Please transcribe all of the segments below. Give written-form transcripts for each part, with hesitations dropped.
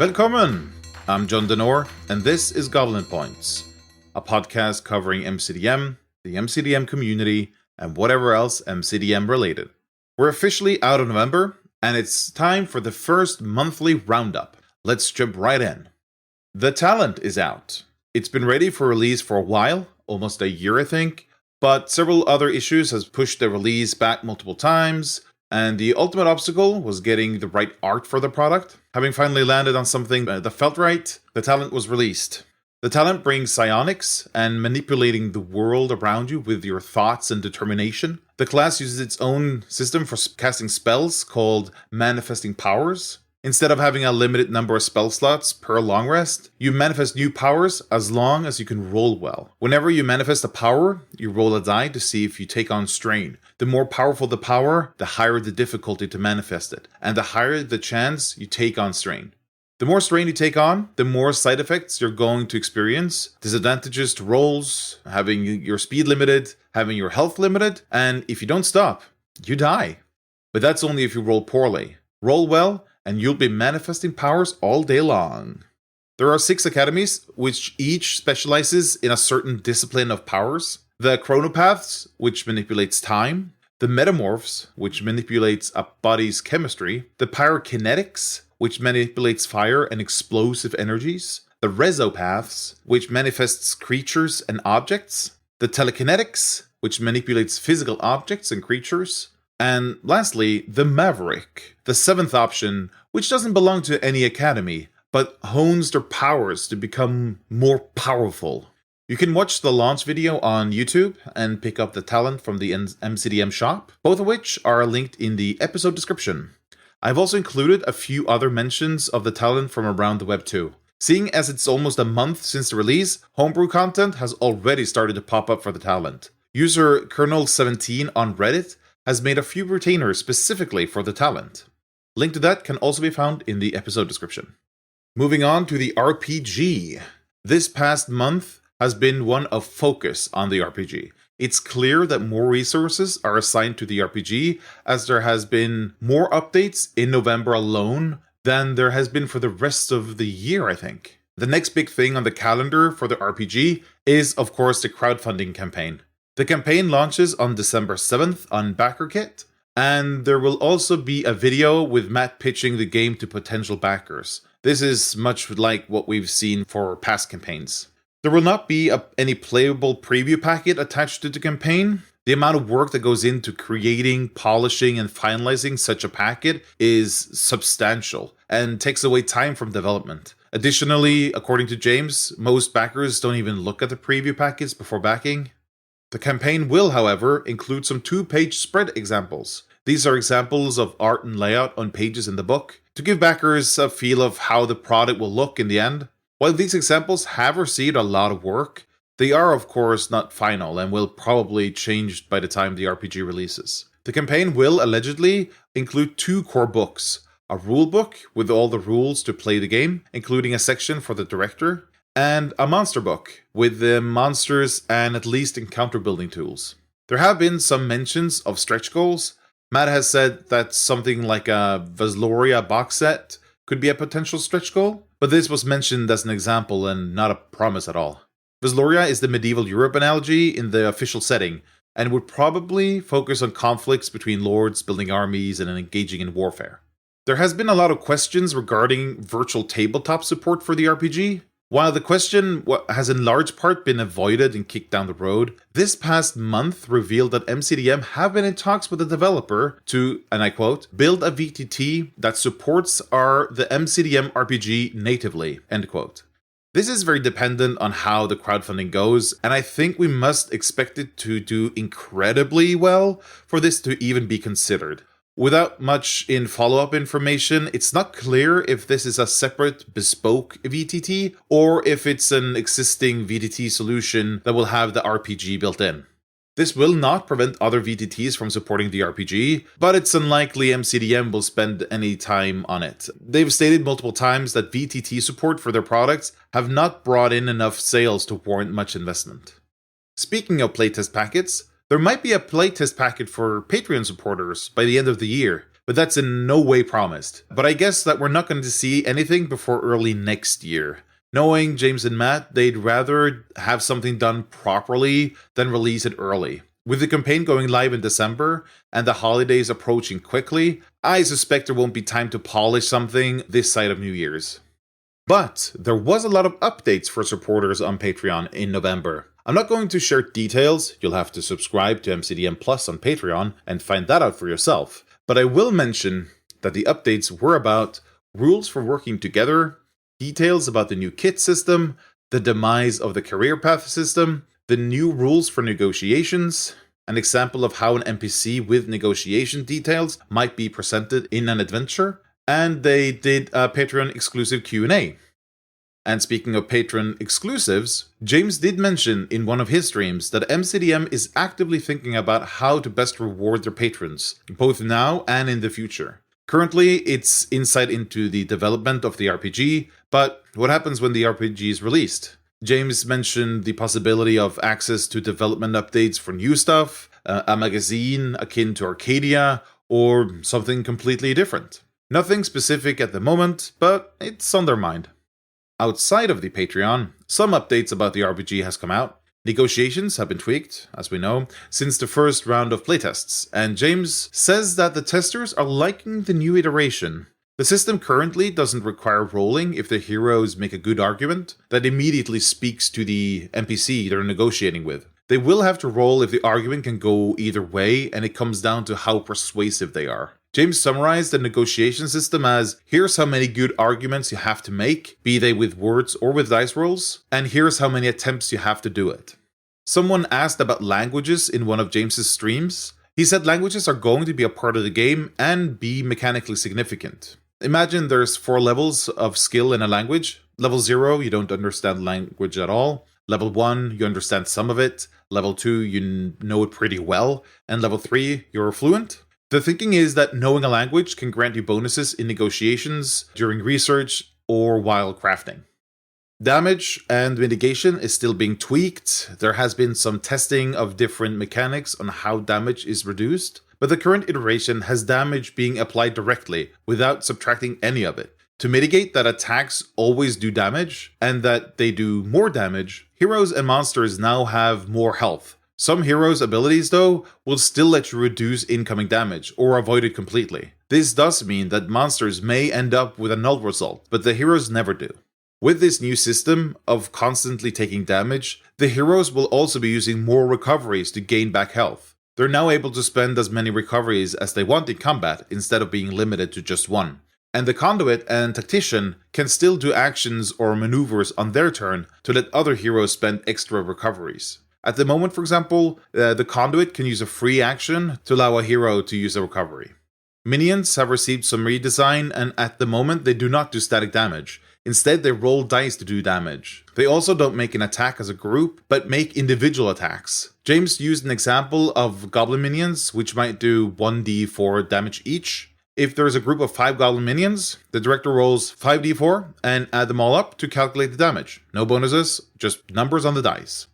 Velkommen! I'm John Denor, and this is Goblin Points, a podcast covering MCDM, the MCDM community, and whatever else MCDM related. We're officially out of November, and it's time for the first monthly Roundup. Let's jump right in. The Talent is out. It's been ready for release for a while, almost a year I think, but several other issues has pushed the release back multiple times, and the ultimate obstacle was getting the right art for the product. Having finally landed on something that felt right, the Talent was released. The Talent brings psionics and manipulating the world around you with your thoughts and determination. The class uses its own system for casting spells called Manifesting Powers. Instead of having a limited number of spell slots per long rest, you manifest new powers as long as you can roll well. Whenever you manifest a power, you roll a die to see if you take on strain. The more powerful the power, the higher the difficulty to manifest it, and the higher the chance you take on strain. The more strain you take on, the more side effects you're going to experience, disadvantages to rolls, having your speed limited, having your health limited, and if you don't stop, you die. But that's only if you roll poorly. Roll well, and you'll be manifesting powers all day long. There are 6 academies, which each specializes in a certain discipline of powers. The Chronopaths, which manipulates time. The Metamorphs, which manipulates a body's chemistry. The Pyrokinetics, which manipulates fire and explosive energies. The Resopaths, which manifests creatures and objects. The Telekinetics, which manipulates physical objects and creatures. And lastly, the Maverick, the 7th option, which doesn't belong to any academy, but hones their powers to become more powerful. You can watch the launch video on YouTube and pick up the Talent from the MCDM shop, both of which are linked in the episode description. I've also included a few other mentions of the Talent from around the web too. Seeing as it's almost a month since the release, homebrew content has already started to pop up for the Talent. User Kernel17 on Reddit has made a few retainers specifically for the Talent. Link to that can also be found in the episode description. Moving on to the RPG. This past month has been one of focus on the RPG. It's clear that more resources are assigned to the RPG, as there has been more updates in November alone than there has been for the rest of the year, I think. The next big thing on the calendar for the RPG is, of course, the crowdfunding campaign. The campaign launches on December 7th on BackerKit, and there will also be a video with Matt pitching the game to potential backers. This is much like what we've seen for past campaigns. There will not be any playable preview packet attached to the campaign. The amount of work that goes into creating, polishing, and finalizing such a packet is substantial and takes away time from development. Additionally, according to James, most backers don't even look at the preview packets before backing. The campaign will, however, include some 2-page spread examples. These are examples of art and layout on pages in the book, to give backers a feel of how the product will look in the end. While these examples have received a lot of work, they are of course not final and will probably change by the time the RPG releases. The campaign will allegedly include 2 core books, a rule book with all the rules to play the game, including a section for the director, and a monster book with the monsters and at least encounter building tools. There have been some mentions of stretch goals. Matt has said that something like a Vesloria box set could be a potential stretch goal, but this was mentioned as an example and not a promise at all. Vesloria is the medieval Europe analogy in the official setting, and would probably focus on conflicts between lords, building armies, and engaging in warfare. There has been a lot of questions regarding virtual tabletop support for the RPG. While the question has in large part been avoided and kicked down the road, this past month revealed that MCDM have been in talks with the developer to, and I quote, build a VTT that supports the MCDM RPG natively, end quote. This is very dependent on how the crowdfunding goes, and I think we must expect it to do incredibly well for this to even be considered. Without much in follow-up information, it's not clear if this is a separate bespoke VTT or if it's an existing VTT solution that will have the RPG built in. This will not prevent other VTTs from supporting the RPG, but it's unlikely MCDM will spend any time on it. They've stated multiple times that VTT support for their products have not brought in enough sales to warrant much investment. Speaking of playtest packets, there might be a playtest packet for Patreon supporters by the end of the year, but that's in no way promised. But I guess that we're not going to see anything before early next year. Knowing James and Matt, they'd rather have something done properly than release it early. With the campaign going live in December and the holidays approaching quickly, I suspect there won't be time to polish something this side of New Year's. But there was a lot of updates for supporters on Patreon in November. I'm not going to share details, you'll have to subscribe to MCDM Plus on Patreon and find that out for yourself. But I will mention that the updates were about rules for working together, details about the new kit system, the demise of the career path system, the new rules for negotiations, an example of how an NPC with negotiation details might be presented in an adventure, and they did a Patreon exclusive Q&A. And speaking of Patreon exclusives, James did mention in one of his streams that MCDM is actively thinking about how to best reward their patrons, both now and in the future. Currently, it's insight into the development of the RPG, but what happens when the RPG is released? James mentioned the possibility of access to development updates for new stuff, a magazine akin to Arcadia, or something completely different. Nothing specific at the moment, but it's on their mind. Outside of the Patreon, some updates about the RPG has come out. Negotiations have been tweaked, as we know, since the first round of playtests, and James says that the testers are liking the new iteration. The system currently doesn't require rolling if the heroes make a good argument that immediately speaks to the NPC they're negotiating with. They will have to roll if the argument can go either way, and it comes down to how persuasive they are. James summarized the negotiation system as, here's how many good arguments you have to make, be they with words or with dice rolls, and here's how many attempts you have to do it. Someone asked about languages in one of James's streams. He said languages are going to be a part of the game and be mechanically significant. Imagine there's 4 levels of skill in a language. Level 0, you don't understand language at all. Level 1, you understand some of it. Level 2, you know it pretty well. And level 3, you're fluent. The thinking is that knowing a language can grant you bonuses in negotiations, during research, or while crafting. Damage and mitigation is still being tweaked. There has been some testing of different mechanics on how damage is reduced, but the current iteration has damage being applied directly without subtracting any of it. To mitigate that attacks always do damage, and that they do more damage, heroes and monsters now have more health. Some heroes' abilities, though, will still let you reduce incoming damage, or avoid it completely. This does mean that monsters may end up with a null result, but the heroes never do. With this new system of constantly taking damage, the heroes will also be using more recoveries to gain back health. They're now able to spend as many recoveries as they want in combat, instead of being limited to just one. And the Conduit and Tactician can still do actions or maneuvers on their turn to let other heroes spend extra recoveries. At the moment, for example, the Conduit can use a free action to allow a hero to use a recovery. Minions have received some redesign, and at the moment they do not do static damage. Instead, they roll dice to do damage. They also don't make an attack as a group, but make individual attacks. James used an example of goblin minions, which might do 1d4 damage each. If there is a group of 5 goblin minions, the director rolls 5d4 and add them all up to calculate the damage. No bonuses, just numbers on the dice.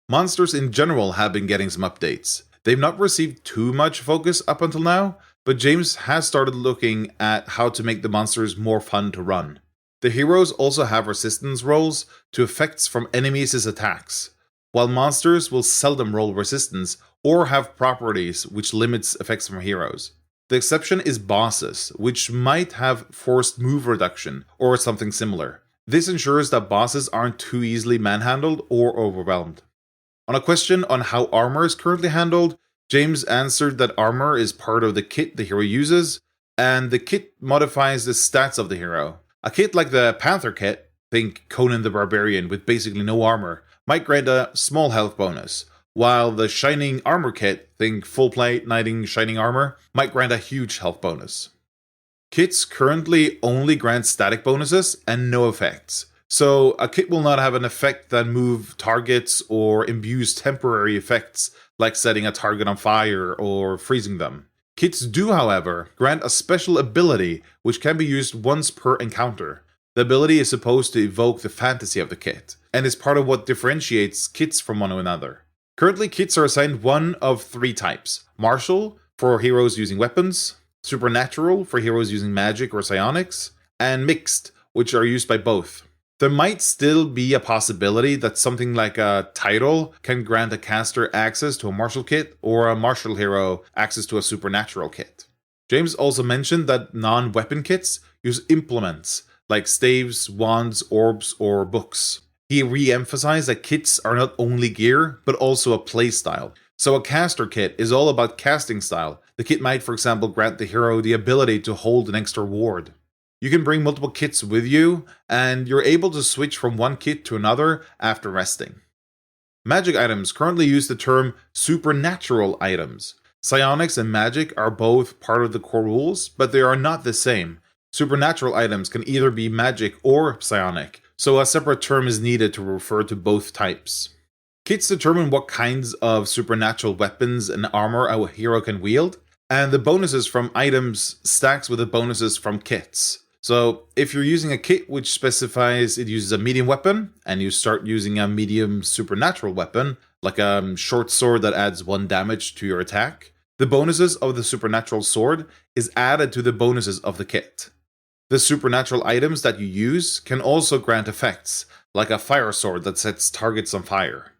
Monsters in general have been getting some updates. They've not received too much focus up until now, but James has started looking at how to make the monsters more fun to run. The heroes also have resistance rolls to effects from enemies' attacks, while monsters will seldom roll resistance or have properties which limits effects from heroes. The exception is bosses, which might have forced move reduction or something similar. This ensures that bosses aren't too easily manhandled or overwhelmed. On a question on how armor is currently handled, James answered that armor is part of the kit the hero uses, and the kit modifies the stats of the hero. A kit like the Panther kit, think Conan the Barbarian with basically no armor, might grant a small health bonus, while the Shining Armor kit, think full plate Knighting Shining Armor, might grant a huge health bonus. Kits currently only grant static bonuses and no effects. So a kit will not have an effect that move targets or imbues temporary effects like setting a target on fire or freezing them. Kits do, however, grant a special ability which can be used once per encounter. The ability is supposed to evoke the fantasy of the kit, and is part of what differentiates kits from one another. Currently, kits are assigned one of 3 types. Martial, for heroes using weapons, supernatural for heroes using magic or psionics, and mixed, which are used by both. There might still be a possibility that something like a title can grant a caster access to a martial kit or a martial hero access to a supernatural kit. James also mentioned that non-weapon kits use implements like staves, wands, orbs, or books. He re-emphasized that kits are not only gear, but also a playstyle. So a caster kit is all about casting style. The kit might, for example, grant the hero the ability to hold an extra ward. You can bring multiple kits with you, and you're able to switch from one kit to another after resting. Magic items currently use the term supernatural items. Psionics and magic are both part of the core rules, but they are not the same. Supernatural items can either be magic or psionic, so a separate term is needed to refer to both types. Kits determine what kinds of supernatural weapons and armor a hero can wield, and the bonuses from items stacks with the bonuses from kits. So if you're using a kit which specifies it uses a medium weapon, and you start using a medium supernatural weapon, like a short sword that adds 1 damage to your attack, the bonuses of the supernatural sword is added to the bonuses of the kit. The supernatural items that you use can also grant effects, like a fire sword that sets targets on fire.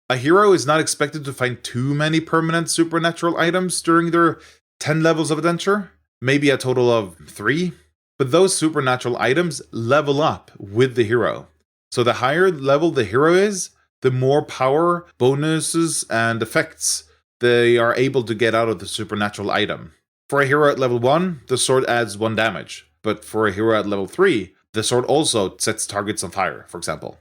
A hero is not expected to find too many permanent supernatural items during their 10 levels of adventure, maybe a total of 3. But those supernatural items level up with the hero. So the higher level the hero is, the more power, bonuses, and effects they are able to get out of the supernatural item. For a hero at level 1, the sword adds 1 damage. But for a hero at level 3, the sword also sets targets on fire, for example.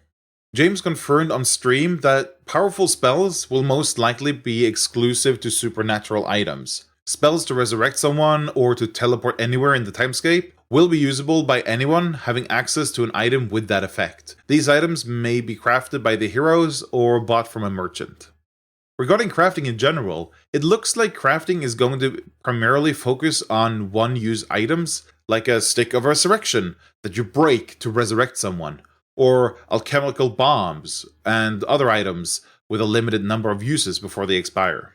James confirmed on stream that powerful spells will most likely be exclusive to supernatural items. Spells to resurrect someone or to teleport anywhere in the timescape will be usable by anyone having access to an item with that effect. These items may be crafted by the heroes or bought from a merchant. Regarding crafting in general, it looks like crafting is going to primarily focus on one-use items, like a stick of resurrection that you break to resurrect someone, or alchemical bombs and other items with a limited number of uses before they expire.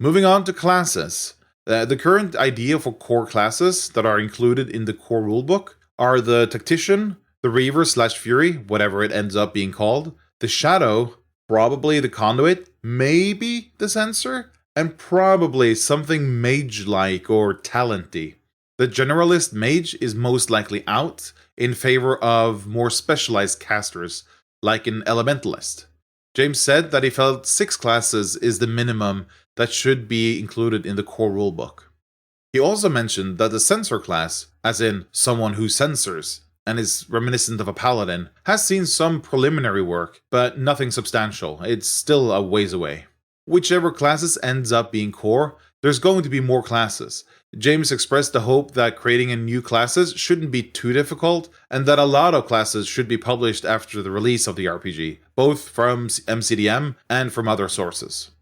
Moving on to classes. The current idea for core classes that are included in the core rulebook are the Tactician, the Reaver/Fury, whatever it ends up being called, the Shadow, probably the Conduit, maybe the Censor, and probably something mage-like or talenty. The Generalist Mage is most likely out in favor of more specialized casters, like an Elementalist. James said that he felt 6 classes is the minimum that should be included in the core rulebook. He also mentioned that the Censor class, as in someone who censors and is reminiscent of a paladin, has seen some preliminary work, but nothing substantial. It's still a ways away. Whichever classes ends up being core, there's going to be more classes. James expressed the hope that creating a new classes shouldn't be too difficult, and that a lot of classes should be published after the release of the RPG, both from MCDM and from other sources.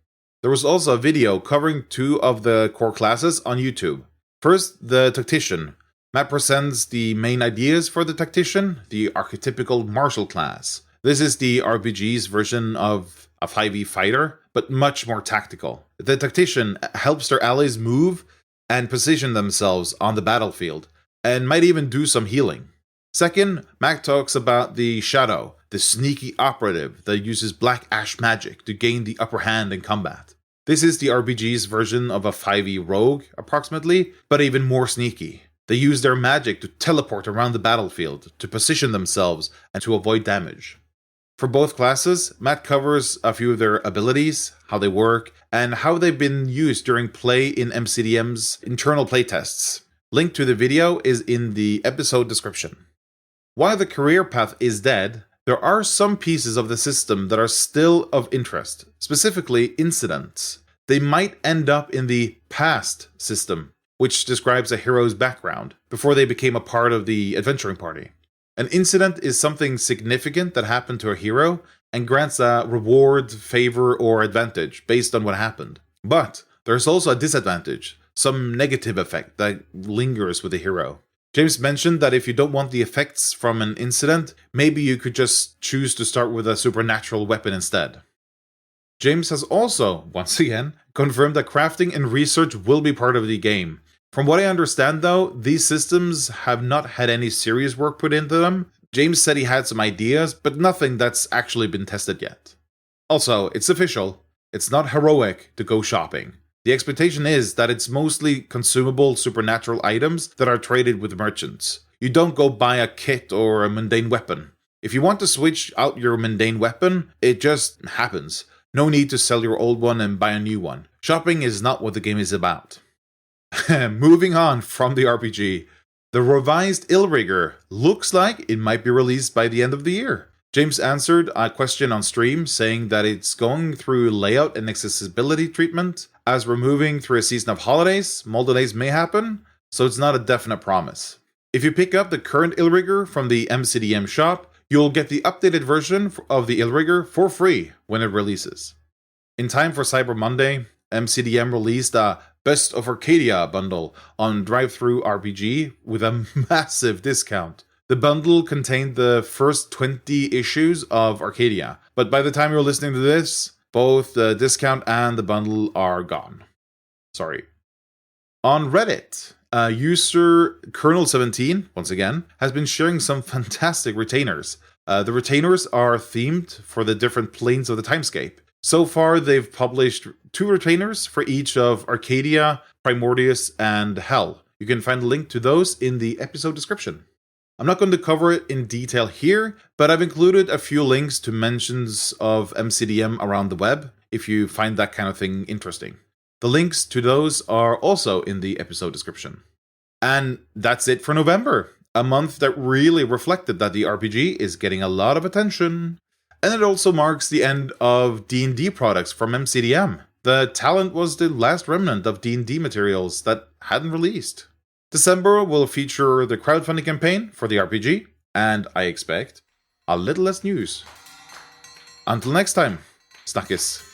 There was also a video covering 2 of the core classes on YouTube. First, the Tactician. Matt presents the main ideas for the Tactician, the archetypical martial class. This is the RPG's version of a 5e fighter, but much more tactical. The Tactician helps their allies move and position themselves on the battlefield, and might even do some healing. Second, Mac talks about the Shadow, the sneaky operative that uses black ash magic to gain the upper hand in combat. This is the RPG's version of a 5e rogue, approximately, but even more sneaky. They use their magic to teleport around the battlefield, to position themselves, and to avoid damage. For both classes, Matt covers a few of their abilities, how they work, and how they've been used during play in MCDM's internal playtests. Link to the video is in the episode description. While the career path is dead, there are some pieces of the system that are still of interest, specifically incidents. They might end up in the past system, which describes a hero's background, before they became a part of the adventuring party. An incident is something significant that happened to a hero and grants a reward, favor, or advantage based on what happened. But there's also a disadvantage, some negative effect that lingers with the hero. James mentioned that if you don't want the effects from an incident, maybe you could just choose to start with a supernatural weapon instead. James has also, once again, confirmed that crafting and research will be part of the game. From what I understand though, these systems have not had any serious work put into them. James said he had some ideas, but nothing that's actually been tested yet. Also, it's official. It's not heroic to go shopping. The expectation is that it's mostly consumable supernatural items that are traded with merchants. You don't go buy a kit or a mundane weapon. If you want to switch out your mundane weapon, it just happens. No need to sell your old one and buy a new one. Shopping is not what the game is about. Moving on from the RPG, the revised Illrigger looks like it might be released by the end of the year. James answered a question on stream saying that it's going through layout and accessibility treatment. As we're moving through a season of holidays, more delays may happen, so it's not a definite promise. If you pick up the current Illrigger from the MCDM shop, you'll get the updated version of the Illrigger for free when it releases. In time for Cyber Monday, MCDM released a Best of Arcadia bundle on Drive-Thru RPG with a massive discount. The bundle contained the first 20 issues of Arcadia, but by the time you're listening to this, both the discount and the bundle are gone. Sorry. On Reddit, user Kernel17, once again, has been sharing some fantastic retainers. The retainers are themed for the different planes of the timescape. So far, they've published 2 retainers for each of Arcadia, Primordius, and Hell. You can find a link to those in the episode description. I'm not going to cover it in detail here, but I've included a few links to mentions of MCDM around the web, if you find that kind of thing interesting. The links to those are also in the episode description. And that's it for November, a month that really reflected that the RPG is getting a lot of attention. And it also marks the end of D&D products from MCDM. The Talent was the last remnant of D&D materials that hadn't released. December will feature the crowdfunding campaign for the RPG, and I expect a little less news. Until next time, snakkes.